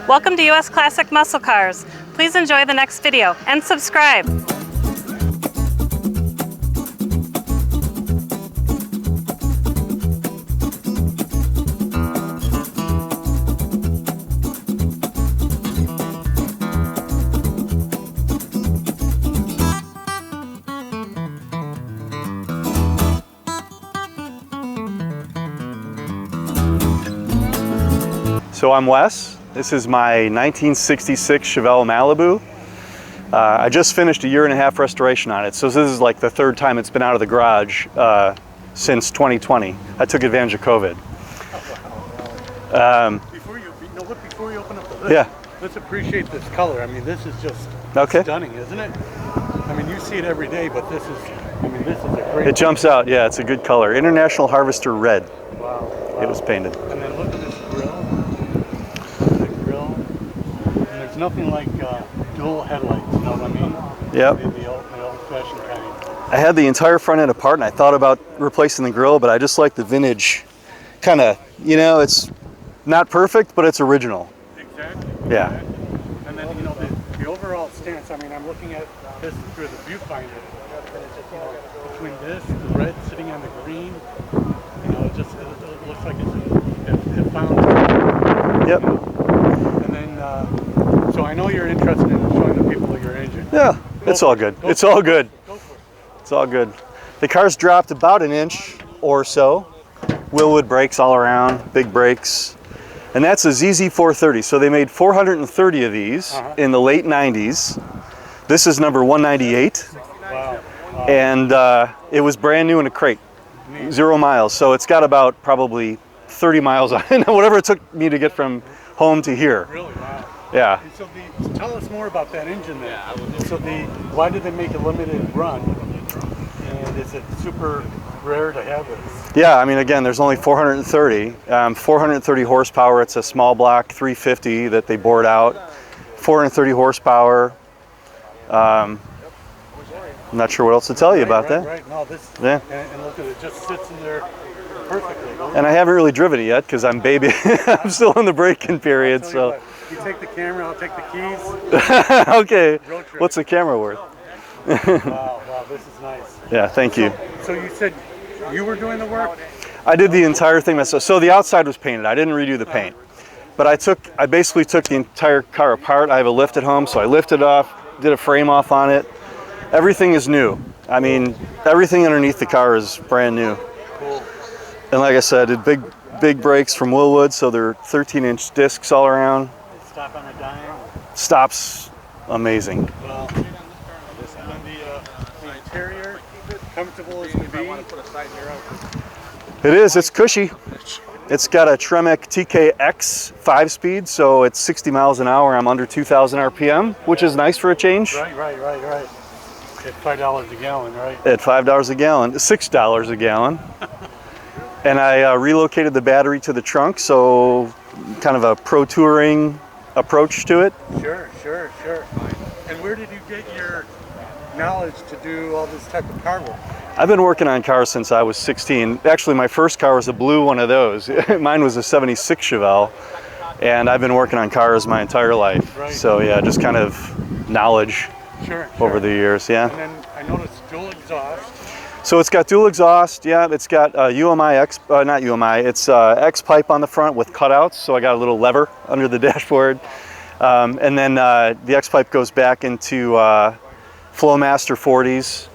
Welcome to US Classic Muscle Cars. Please enjoy the next video and subscribe. So I'm Wes. This is my 1966 Chevy Malibu. I just finished a 1.5-year restoration on it. So this is like the third time it's been out of the garage since 2020. I took advantage of COVID. Before you open up the lid, Yeah. let's appreciate this color. I mean, this is just stunning, isn't it? I mean, you see it every day, but this is a great. It jumps out. Yeah, it's a good color. International Harvester Red. Wow. It was painted. And then look at this grill. The grill. And there's nothing like dual headlights, you know what I mean? Yep. The old-fashioned kind. I had the entire front end apart, and I thought about replacing the grill, but I just like the vintage kind of, you know, it's not perfect, but it's original. Exactly. Yeah. Exactly. And then, you know, the overall stance, I mean, I'm looking at this through the viewfinder. And it's just, you know, between this, the red sitting on the green, you know, it looks like it found. Yep. You know? And then, so I know you're interested in showing the people your engine. Yeah, it's all good. It's all good. Go for it. It's all good. The car's dropped about 1 inch or so. Willwood brakes all around, big brakes. And that's a ZZ430. So they made 430 of these in the late 90s. This is number 198. Wow. And it was brand new in a crate. 0 miles. So it's got about probably 30 miles on it, whatever it took me to get from home to here. Really? Wow. Yeah. And so tell us more about that engine then. So why did they make a limited run? And is it super rare to have this? Yeah, I mean, again, there's only 430. 430 horsepower. It's a small block 350 that they bored out. 430 horsepower. I'm not sure what else to tell you about that. Right. No, this. Yeah. And look at it, just sits in there perfectly. And I haven't really driven it yet because I'm I'm still in the break-in period. So. You take the camera, I'll take the keys. Okay. What's the camera worth? Wow, this is nice. Yeah, thank you. So you said you were doing the work? I did the entire thing myself. So the outside was painted. I didn't redo the paint. But I basically took the entire car apart. I have a lift at home, so I lifted it off, did a frame off on it. Everything is new. I mean, everything underneath the car is brand new. Cool. And like I said, I did big brakes from Willwood, so they're 13-inch discs all around. Stop on a dime. Stops amazing. Well, the interior, comfortable as can be. It is. It's cushy. It's got a Tremec TKX 5-speed, so it's 60 miles an hour. I'm under 2,000 RPM, which is nice for a change. Right. At $5 a gallon, right? At $5 a gallon, $6 a gallon. And I relocated the battery to the trunk, so kind of a pro touring approach to it. Sure. And where did you get your knowledge to do all this type of car work? I've been working on cars since I was 16. Actually, my first car was a blue one of those. Mine was a 76 Chevelle, and I've been working on cars my entire life. Right. So yeah, just kind of knowledge over the years, yeah. And then I noticed dual exhaust. So it's got dual exhaust, yeah. It's got UMI not UMI. It's X pipe on the front with cutouts. So I got a little lever under the dashboard, and then the X pipe goes back into Flowmaster 40s,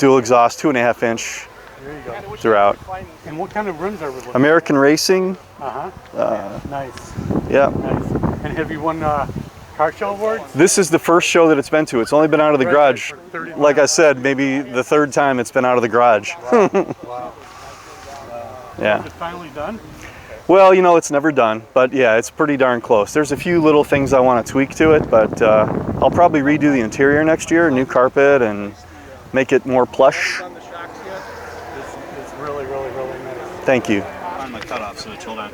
dual exhaust, 2.5-inch There you go. throughout. And what kind of rims are we looking American Racing. Nice. Yeah. Nice. And have you won car show awards? This is the first show that it's been to. It's only been out of the garage. For 30 Like I said, maybe the third time it's been out of the garage. Wow. Yeah. Is it finally done? Well, you know, it's never done, but yeah, it's pretty darn close. There's a few little things I want to tweak to it, but I'll probably redo the interior next year, new carpet, and make it more plush. It's really nice. Thank you. Find my cutoff switch, hold on.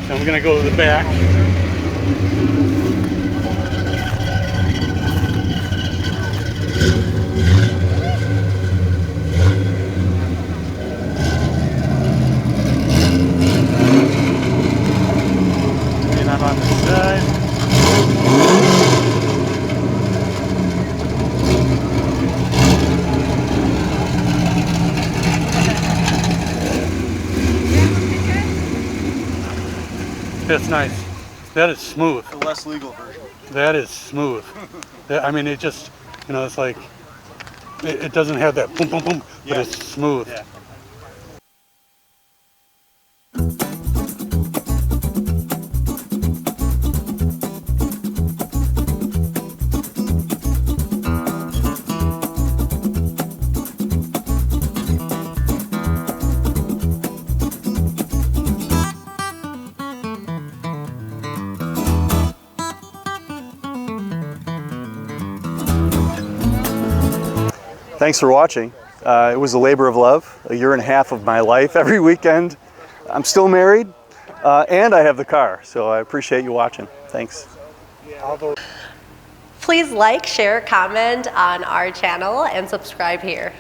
Now we're going to go to the back. that's nice. That is smooth. The less legal version. That is smooth. I mean, it just, you know, it's like, it doesn't have that boom, boom, boom, but it's smooth. Yeah. Thanks for watching. It was a labor of love, a year and a half of my life every weekend. I'm still married, and I have the car, so I appreciate you watching. Thanks. Please like, share, comment on our channel, and subscribe here.